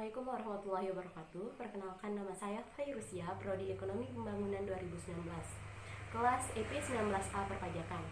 Assalamualaikum warahmatullahi wabarakatuh. Perkenalkan, nama saya Fairusia, Prodi Ekonomi Pembangunan 2019, kelas EP 19A Perpajakan.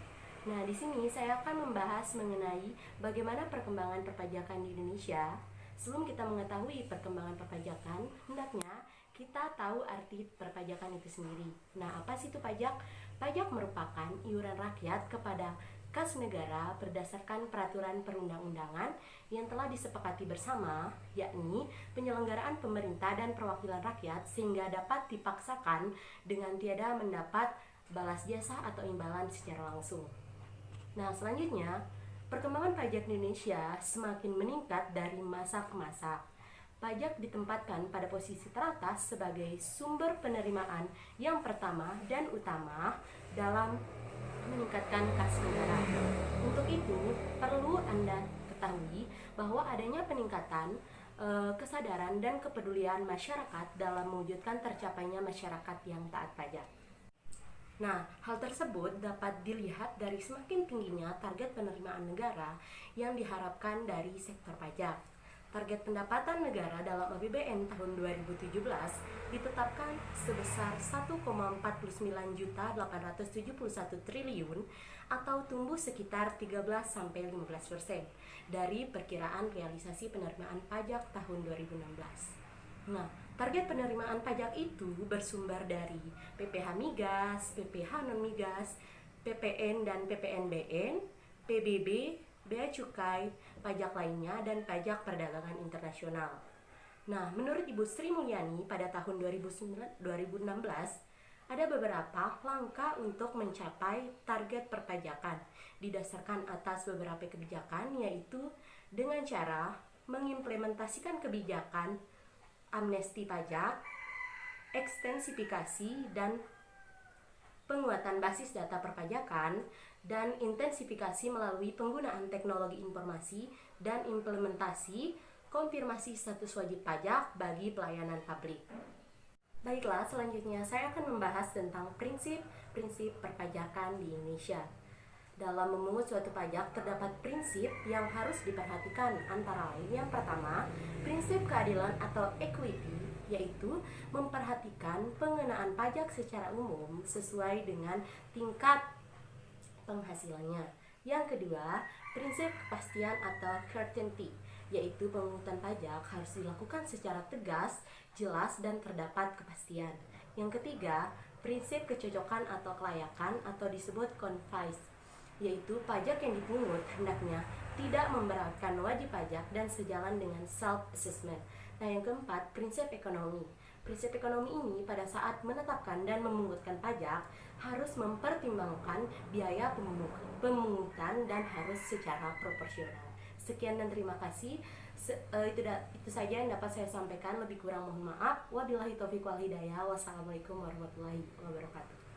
Nah, di sini saya akan membahas mengenai bagaimana perkembangan perpajakan di Indonesia. Sebelum kita mengetahui perkembangan perpajakan, hendaknya kita tahu arti perpajakan itu sendiri. Nah, apa sih itu pajak? Pajak merupakan iuran rakyat kepada kas negara berdasarkan peraturan perundang-undangan yang telah disepakati bersama, yakni penyelenggaraan pemerintah dan perwakilan rakyat, sehingga dapat dipaksakan dengan tiada mendapat balas jasa atau imbalan secara langsung. Nah, selanjutnya, perkembangan pajak di Indonesia semakin meningkat dari masa ke masa. Pajak ditempatkan pada posisi teratas sebagai sumber penerimaan yang pertama dan utama dalam meningkatkan kas negara. Untuk itu, perlu Anda ketahui bahwa adanya peningkatan kesadaran dan kepedulian masyarakat dalam mewujudkan tercapainya masyarakat yang taat pajak. Nah, hal tersebut dapat dilihat dari semakin tingginya target penerimaan negara yang diharapkan dari sektor pajak. Target pendapatan negara dalam APBN tahun 2017 ditetapkan sebesar 1,49.871 triliun atau tumbuh sekitar 13-15% dari perkiraan realisasi penerimaan pajak tahun 2016. Nah, target penerimaan pajak itu bersumber dari PPh migas, PPh non-migas, PPN dan PPNBN, PBB, bea cukai, pajak lainnya, dan pajak perdagangan internasional. Nah, menurut Ibu Sri Mulyani pada tahun 2016, ada beberapa langkah untuk mencapai target perpajakan didasarkan atas beberapa kebijakan, yaitu dengan cara mengimplementasikan kebijakan amnesti pajak, ekstensifikasi dan penguatan basis data perpajakan, dan intensifikasi melalui penggunaan teknologi informasi dan implementasi konfirmasi status wajib pajak bagi pelayanan publik. Baiklah, selanjutnya saya akan membahas tentang prinsip-prinsip perpajakan di Indonesia. Dalam memungut suatu pajak terdapat prinsip yang harus diperhatikan, antara lain yang pertama, prinsip keadilan atau equity, yaitu memperhatikan pengenaan pajak secara umum sesuai dengan tingkat penghasilannya. Yang kedua, prinsip kepastian atau certainty, yaitu pemungutan pajak harus dilakukan secara tegas, jelas, dan terdapat kepastian. Yang ketiga, prinsip kecocokan atau kelayakan atau disebut convice, yaitu pajak yang dipungut hendaknya tidak memberatkan wajib pajak dan sejalan dengan self-assessment. Nah, yang keempat, prinsip ekonomi. Prinsip ekonomi ini pada saat menetapkan dan memungutkan pajak harus mempertimbangkan biaya pemungutan dan harus secara proporsional. Sekian dan terima kasih. Itu saja yang dapat saya sampaikan. Lebih kurang mohon maaf. Wabillahi taufiq wal hidayah. Wassalamualaikum warahmatullahi wabarakatuh.